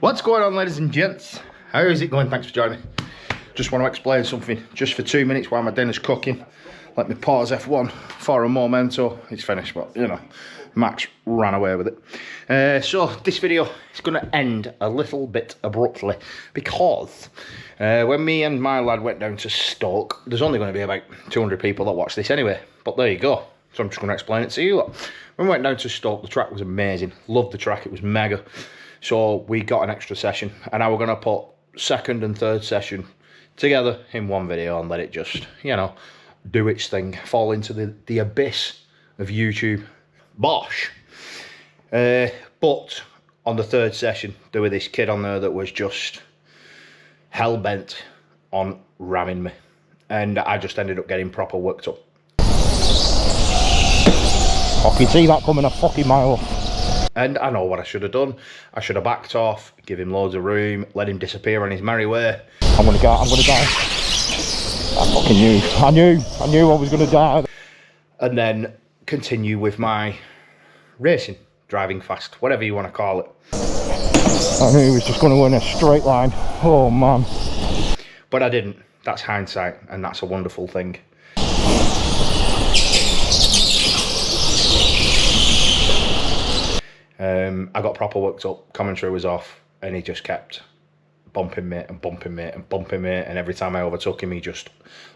What's going on, ladies and gents? How is it going? Thanks for joining me. Just want to explain something just for 2 minutes while my dinner's cooking. Let me pause F1 for a momento. It's finished, but you know, Max ran away with it. So this video is going to end a little bit abruptly because when me and my lad went down to Stoke, there's only going to be about 200 people that watch this anyway, but there you go. So I'm just going to explain it to you lot. When we went down to Stoke, the track was amazing. Loved the track, it was mega. So we got an extra session, and now we're going to put second and third session together in one video and let it just, you know, do its thing, fall into the abyss of YouTube. Bosh. But on the third session, there was this kid on there that was just hell-bent on ramming me, and I just ended up getting proper worked up. I can see that coming a fucking mile off. And I know what I should have done. I should have backed off, give him loads of room, let him disappear on his merry way. I'm gonna die. I fucking knew. I knew I was gonna die. And then continue with my racing, driving fast, whatever you want to call it. I knew he was just gonna go in a straight line. Oh man. But I didn't. That's hindsight, and that's a wonderful thing. I got proper worked up, commentary was off, and he just kept bumping me and bumping me and bumping me, and every time I overtook him, he just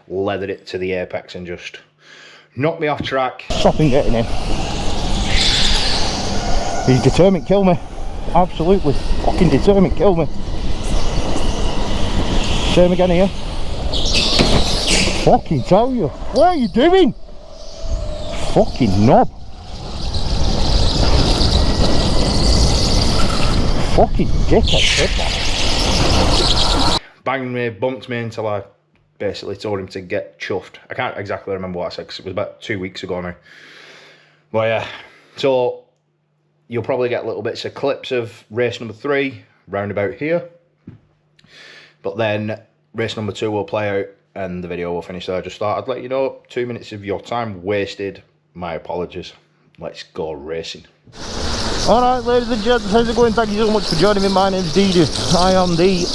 leathered it to the apex and just knocked me off track. Stop him getting in. He's determined to kill me. Absolutely fucking determined to kill me. Same again here. Fucking tell you. What are you doing? Fucking knob. Fucking dickhead. Banged me, bumped me until I basically told him to get chuffed. I can't exactly remember what I said because it was about 2 weeks ago now. But yeah, so you'll probably get little bits of clips of race number 3 round about here. But then race number 2 will play out and the video will finish there. I just thought I'd let you know, 2 minutes of your time wasted. My apologies. Let's go racing. Alright, ladies and gents, how's it going? Thank you so much for joining me. My name's Didi. I am the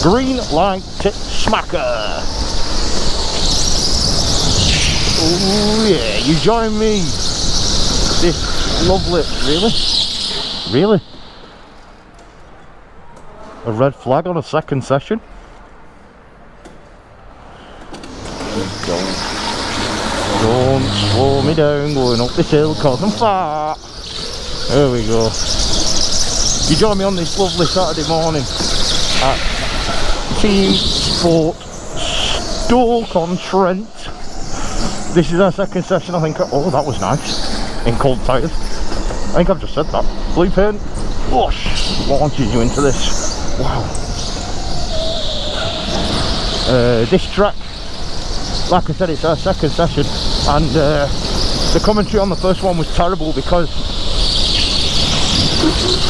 green light tip smacker. Oh yeah, you join me. This lovely, really? A red flag on a second session? Don't slow me down going up this hill cause I'm fat. There we go. You join me on this lovely Saturday morning at Team Sport Stoke-on-Trent. This is our second session, I think. Oh, that was nice. In cold tyres. I think I've just said that. Blue paint. Whoosh! Launches you into this. Wow. This track, like I said, it's our second session, and the commentary on the first one was terrible because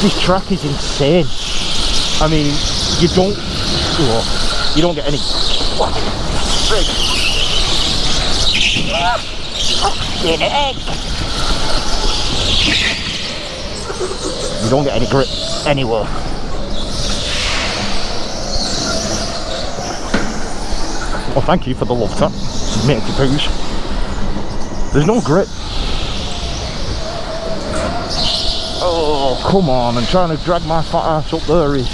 this track is insane. I mean, you don't get any you don't get any grip anywhere. Well, thank you for the love tap, matey poos. There's no grip. Oh, come on, and trying to drag my fat ass up there is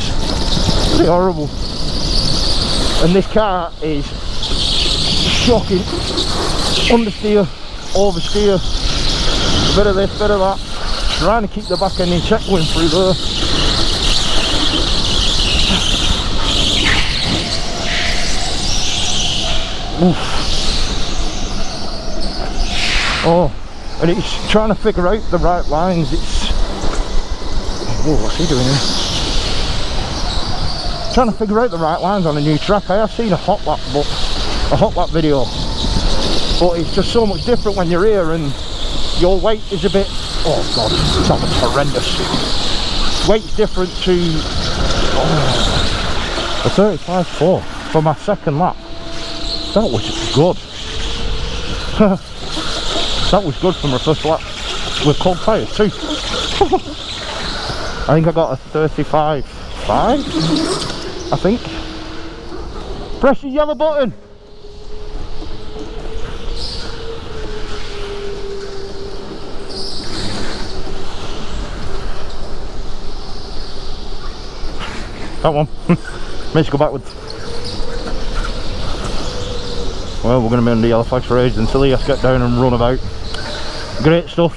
pretty horrible. And this car is shocking. Understeer, oversteer, a bit of this, bit of that. Trying to keep the back end in check going through there. Oof. Oh, and it's trying to figure out the right lines. It's... Oh, what's he doing here? Trying to figure out the right lines on a new track. I have seen a hot lap video, but it's just so much different when you're here and your weight is a bit... Oh god, that was horrendous. Weight's different to... Oh, a 35.4 for my second lap. That was good. That was good for my first lap with cold tyres too. I think I got a 35 5, I think. Press the yellow button. That one. Makes go backwards. Well, we're going to be on the yellow flags for ages until he has to get down and run about. Great stuff.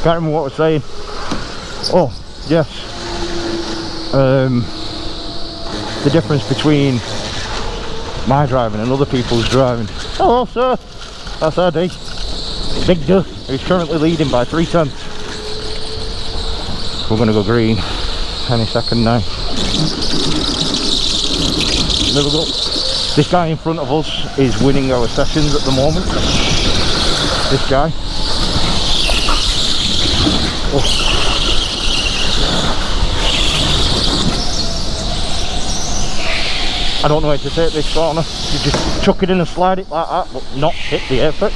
Can't remember what I was saying. Oh, yes. The difference between my driving and other people's driving. Hello, sir. That's our day. Big Duh, who's currently leading by 3/10. We're going to go green any second now. There we go. This guy in front of us is winning our sessions at the moment. This guy. Oh. I don't know how to take this corner. You just chuck it in and slide it like that, but not hit the apex.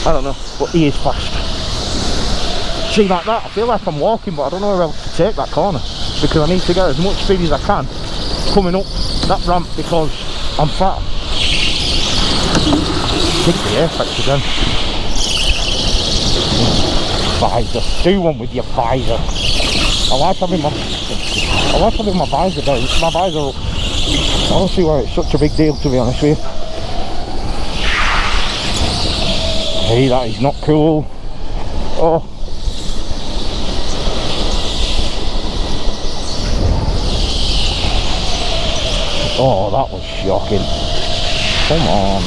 I don't know, but he is fast. See, like that, I feel like I'm walking, but I don't know how to take that corner because I need to get as much speed as I can coming up that ramp because I'm fat. Hit the apex again. Visor, do one with your visor. I like having my visor down, my visor up. I don't see why it's such a big deal, to be honest with you. Hey, that is not cool. Oh. Oh, that was shocking. Come on.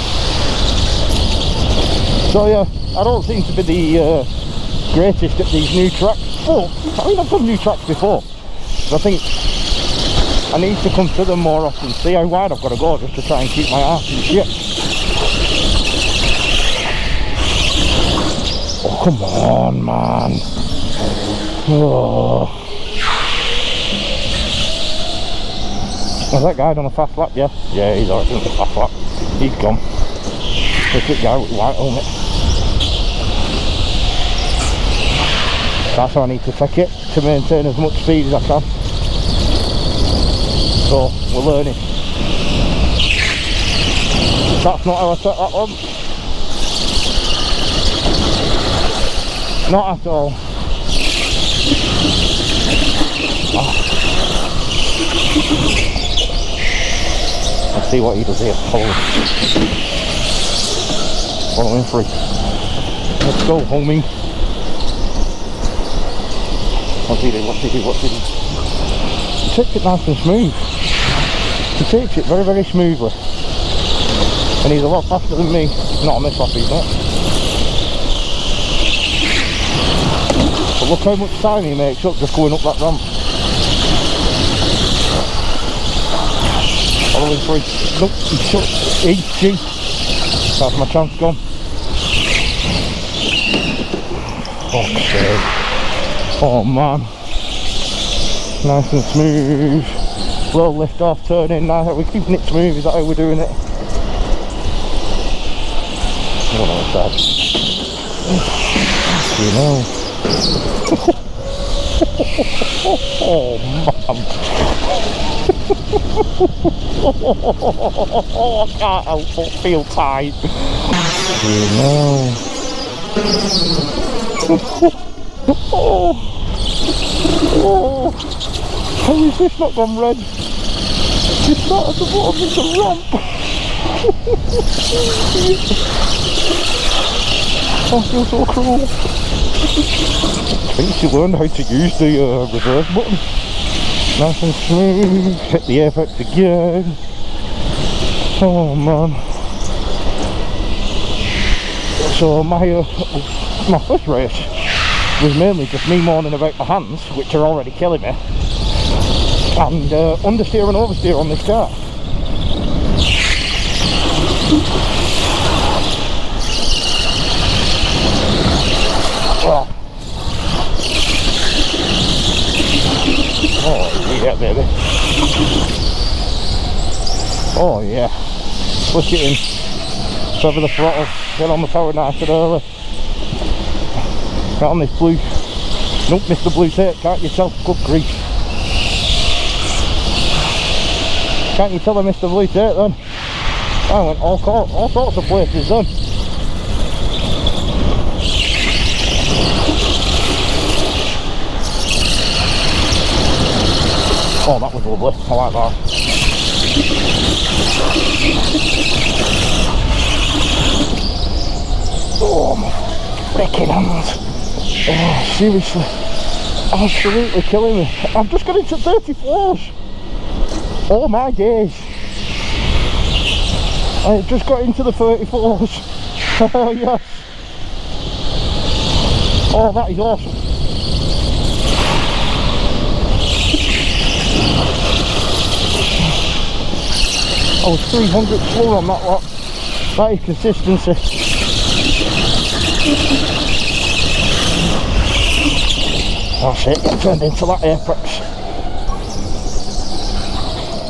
So yeah, I don't seem to be the greatest at these new tracks. But, I mean, I've done new tracks before. But I think I need to come to them more often, see how wide I've got to go just to try and keep my arse in shit. Oh, come on, man. Oh. Has that guy done a fast lap? Yeah. Yeah, he's already done a fast lap. He's gone. Look at the guy with the white helmet. That's how I need to take it to maintain as much speed as I can. So we're learning. That's not how I set that one. Not at all. Oh. Let's see what he does here. Follow him free. Let's go, homie. What's he do? What's he do? What's he do? He takes it nice and smooth. He takes it very, very smoothly. And he's a lot faster than me. Not on this lap, he's not. But look how much time he makes up just going up that ramp. Follow him through. Nope, he's shut. Easy. That's my chance gone. Okay. Oh man. Nice and smooth. Slow lift off, turn in. Now we're keeping it smooth. Is that how we're doing it? I don't know what's that. You know. Oh man. I can't help but feel tight. You know. Oh. How is this not gone red? It's not at the bottom of the ramp. I feel so cruel. I think she learned how to use the reverse button. Nice and smooth, hit the apex again. Oh man. So my first race was mainly just me moaning about my hands, which are already killing me, and understeer and oversteer on this car. Oh yeah, baby. Oh yeah. Push it in. Cover the throttle. Get on the power nice and early. Get on this blue. Nope, Mr. Blue Tape, can't you tell? Good grief. Can't you tell I missed the Blue Tape then? I went all sorts of places then. Oh, that was lovely. I like that. Oh, my freaking hands. Oh, seriously. Absolutely killing me. I've just got into 34s. Oh my days. I just got into the 34s. Oh yes. Oh, that is awesome. I was 300 slow on that lot. That is consistency. That's it, get turned into that apex.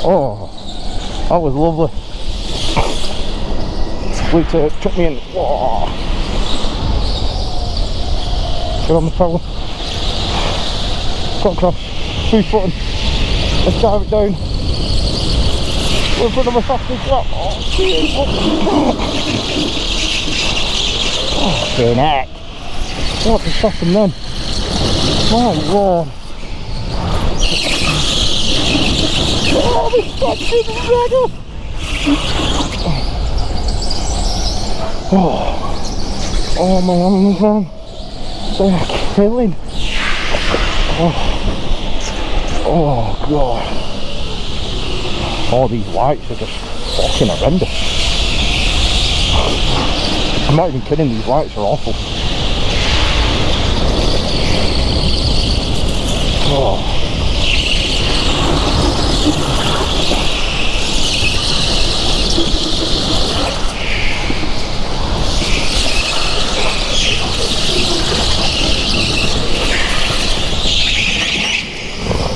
Oh, that was lovely. Blue Tape took me in. Whoa. Get on the pedal. Cut across. 3 footing. Let's dive it down. We're in front of a fastest lap. Oh, geez. Oh, heck. What just happened then? My lord. Oh, this fucking red. Oh my arms, man. They're killing. Oh god. All these lights are just fucking horrendous. I'm not even kidding, these lights are awful. Oh.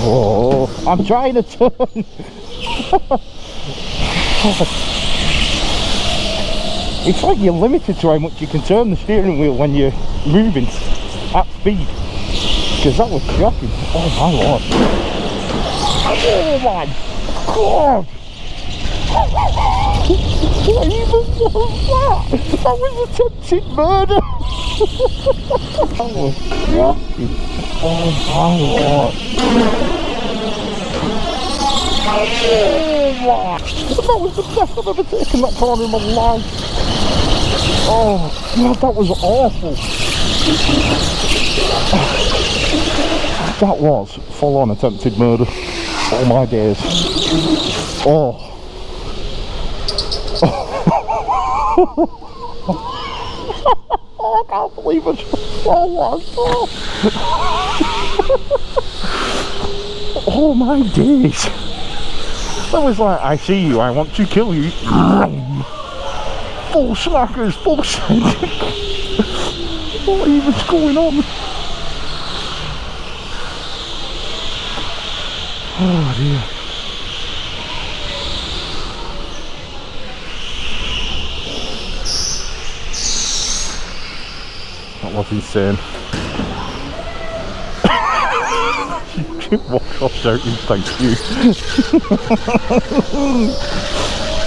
Oh, I'm trying to turn. It's like you're limited to how much you can turn the steering wheel when you're moving at speed. Because that was shocking. Oh my lord. Oh my god. What even was that? That was attempted murder. That was shocking. Oh my lord. Oh my. That was the best I've ever taken that corner in my life. Oh god, that was awful. That was full on attempted murder. Oh my days. Oh. Oh, I can't believe it. Oh my god. Oh my days. That was like, I see you, I want to kill you. Full slackers, full send. What even's going on? Oh dear. That was insane. Walk off shouting thank you.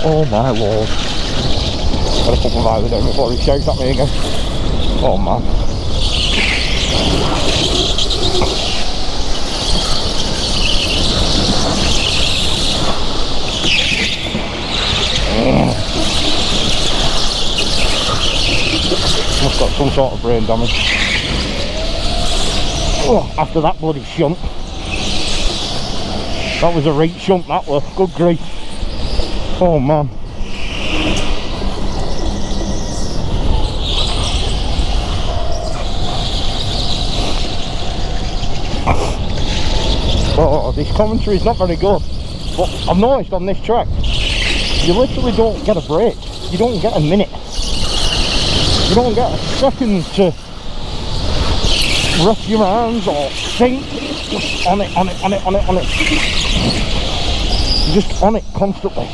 Oh my lord. Gotta put my visor down before he shouts at me again. Oh man. Must got some sort of brain damage. Oh, after that bloody shunt. That was a right shunt, that was. Good grief. Oh man. Oh, this commentary is not very good. But I've noticed on this track, you literally don't get a break. You don't get a minute. You don't get a second to rest your arms or think. Just on it, on it, on it, on it, on it. You're just on it constantly.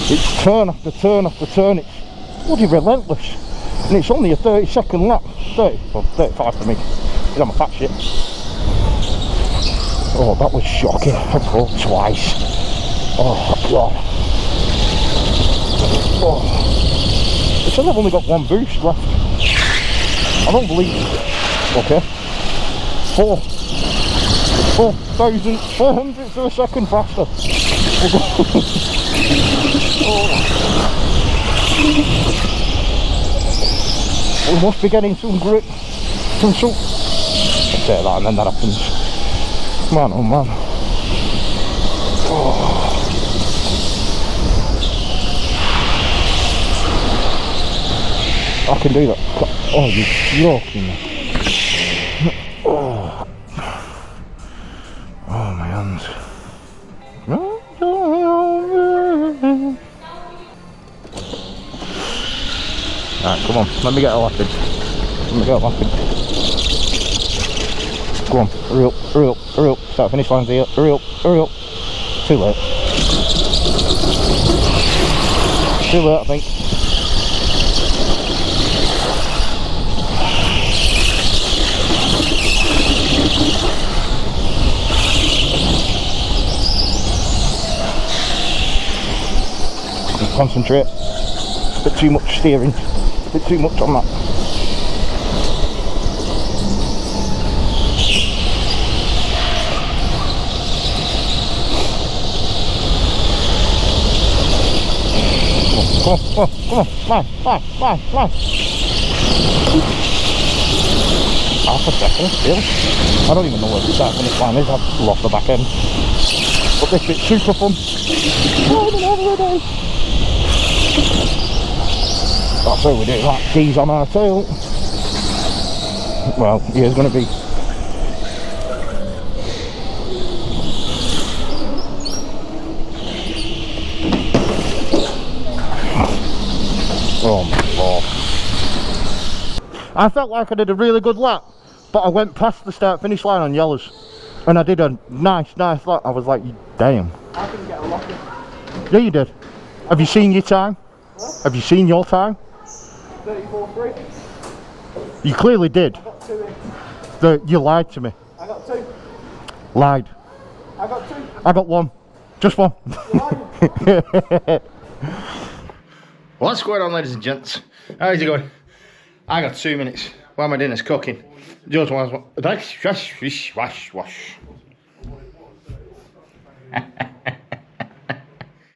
It's turn after turn after turn. It's bloody relentless. And it's only a 30-second lap. 30, well 35 for me. Because I'm a fat shit. Oh, that was shocking. I broke twice. Oh, God. Oh. It says I've only got one boost left. I don't believe it. Okay. 4,400 a second faster. Oh. We must be getting some grip. Some I say that and then that happens. Man, oh man. Oh. I can do that. Oh, you're joking me. Oh. Oh, my hands. Alright, come on. Let me get a lapping. Let me get a lapping. Go on. Hurry up, hurry up, hurry up. Start finish lines here. Hurry up, hurry up. Too late. Too late, I think. Concentrate. A bit too much steering. A bit too much on that. Come on, come on, come on, come on. Half a second still. I don't even know where the start finish line is. I've lost the back end. But this bit's super fun. That's how we do that. D's on our tail. Well, here's going to be. Oh my God. I felt like I did a really good lap, but I went past the start finish line on yellows. And I did a nice lap. I was like, damn. I didn't get a locket. Yeah, you did. Have you seen your time? What? Have you seen your time? 34.3. You clearly did. I got 2 in. You lied to me. I got 2. Lied. I got 2. I got 1. Just 1. You lying? What's going on, ladies and gents? How's it going? I got 2 minutes while my dinner's cooking. Just wash.